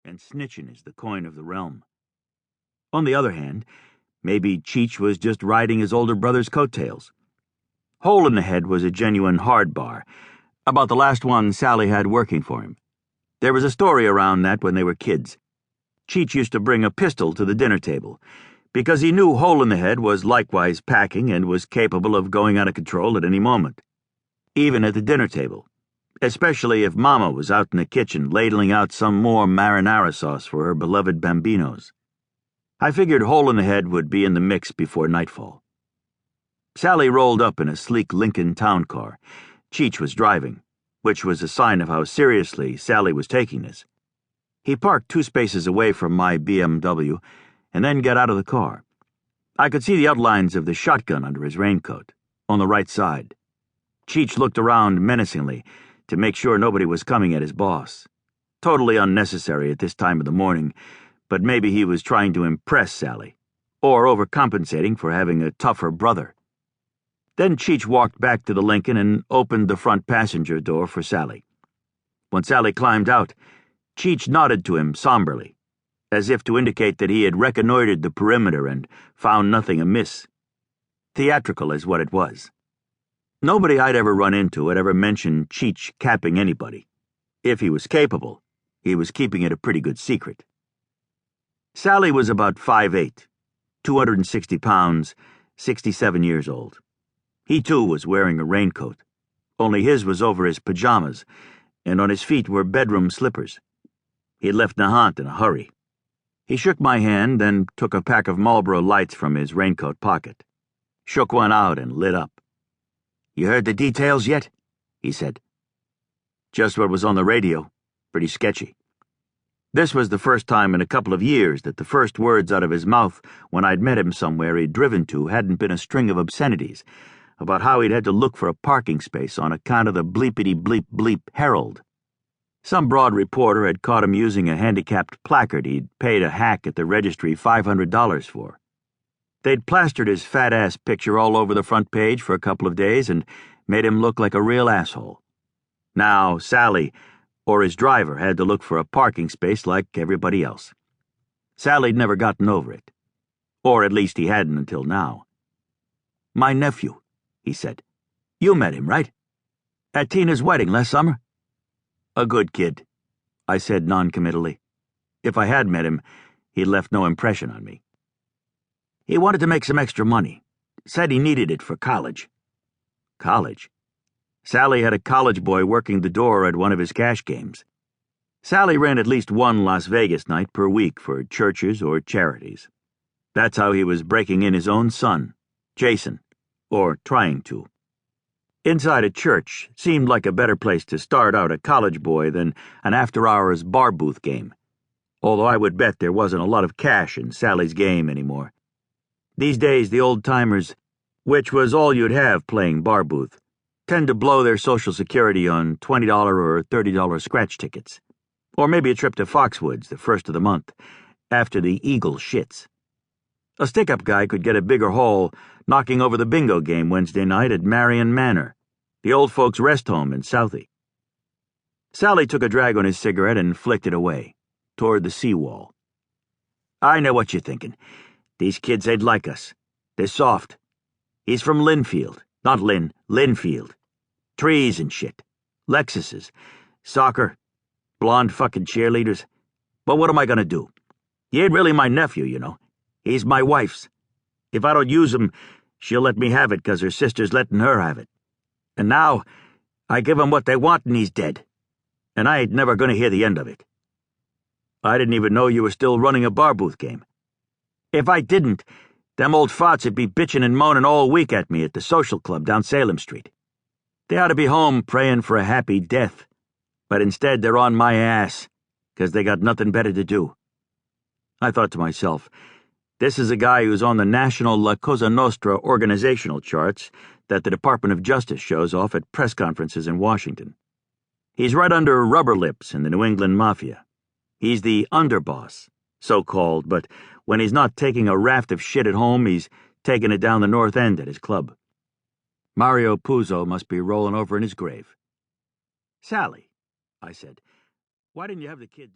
and snitching is the coin of the realm. On the other hand, maybe Cheech was just riding his older brother's coattails. Hole in the Head was a genuine hard bar, about the last one Sally had working for him. There was a story around that when they were kids. Cheech used to bring a pistol to the dinner table, because he knew Hole in the Head was likewise packing and was capable of going out of control at any moment, even at the dinner table, especially if Mama was out in the kitchen ladling out some more marinara sauce for her beloved bambinos. I figured Hole in the Head would be in the mix before nightfall. Sally rolled up in a sleek Lincoln town car. Cheech was driving, which was a sign of how seriously Sally was taking this. He parked 2 spaces away from my BMW and then got out of the car. I could see the outlines of the shotgun under his raincoat, on the right side. Cheech looked around menacingly to make sure nobody was coming at his boss. Totally unnecessary at this time of the morning, but maybe he was trying to impress Sally, or overcompensating for having a tougher brother. Then Cheech walked back to the Lincoln and opened the front passenger door for Sally. When Sally climbed out, Cheech nodded to him somberly, as if to indicate that he had reconnoitered the perimeter and found nothing amiss. Theatrical is what it was. Nobody I'd ever run into had ever mentioned Cheech capping anybody. If he was capable, he was keeping it a pretty good secret. Sally was about 5'8", 260 pounds, 67 years old. He, too, was wearing a raincoat, only his was over his pajamas, and on his feet were bedroom slippers. He had left Nahant in a hurry. He shook my hand, then took a pack of Marlboro Lights from his raincoat pocket, shook one out and lit up. "You heard the details yet?" he said. "Just what was on the radio. Pretty sketchy." This was the first time in a couple of years that the first words out of his mouth when I'd met him somewhere he'd driven to hadn't been a string of obscenities about how he'd had to look for a parking space on account of the bleepity-bleep-bleep Herald. Some broad reporter had caught him using a handicapped placard he'd paid a hack at the registry $500 for. They'd plastered his fat-ass picture all over the front page for a couple of days and made him look like a real asshole. Now Sally, or his driver, had to look for a parking space like everybody else. Sally'd never gotten over it. Or at least he hadn't until now. "My nephew," he said. "You met him, right? At Tina's wedding last summer?" "A good kid," I said noncommittally. If I had met him, he'd left no impression on me. "He wanted to make some extra money. Said he needed it for college." College? Sally had a college boy working the door at one of his cash games. Sally ran at least one Las Vegas night per week for churches or charities. That's how he was breaking in his own son, Jason, or trying to. Inside a church seemed like a better place to start out a college boy than an after-hours bar booth game, although I would bet there wasn't a lot of cash in Sally's game anymore. These days the old-timers, which was all you'd have playing bar booth, tend to blow their Social Security on $20 or $30 scratch tickets, or maybe a trip to Foxwoods the first of the month, after the Eagle shits. A stick-up guy could get a bigger haul knocking over the bingo game Wednesday night at Marion Manor, the old folks' rest home in Southie. Sally took a drag on his cigarette and flicked it away, toward the seawall. "I know what you're thinking. These kids ain't like us. They're soft. He's from Linfield. Not Lynn, Linfield. Trees and shit. Lexuses. Soccer. Blonde fucking cheerleaders. But what am I gonna do? He ain't really my nephew, you know. He's my wife's. If I don't use him, she'll let me have it 'cause her sister's letting her have it. And now, I give 'em what they want and he's dead. And I ain't never gonna hear the end of it." "I didn't even know you were still running a bar booth game." "If I didn't, them old farts would be bitching and moaning all week at me at the social club down Salem Street. They ought to be home praying for a happy death, but instead they're on my ass, 'cause they got nothing better to do." I thought to myself, this is a guy who's on the National La Cosa Nostra organizational charts that the Department of Justice shows off at press conferences in Washington. He's right under Rubber Lips in the New England Mafia. He's the underboss, so-called, but when he's not taking a raft of shit at home, he's taking it down the North End at his club. Mario Puzo must be rolling over in his grave. "Sally," I said, "why didn't you have the kid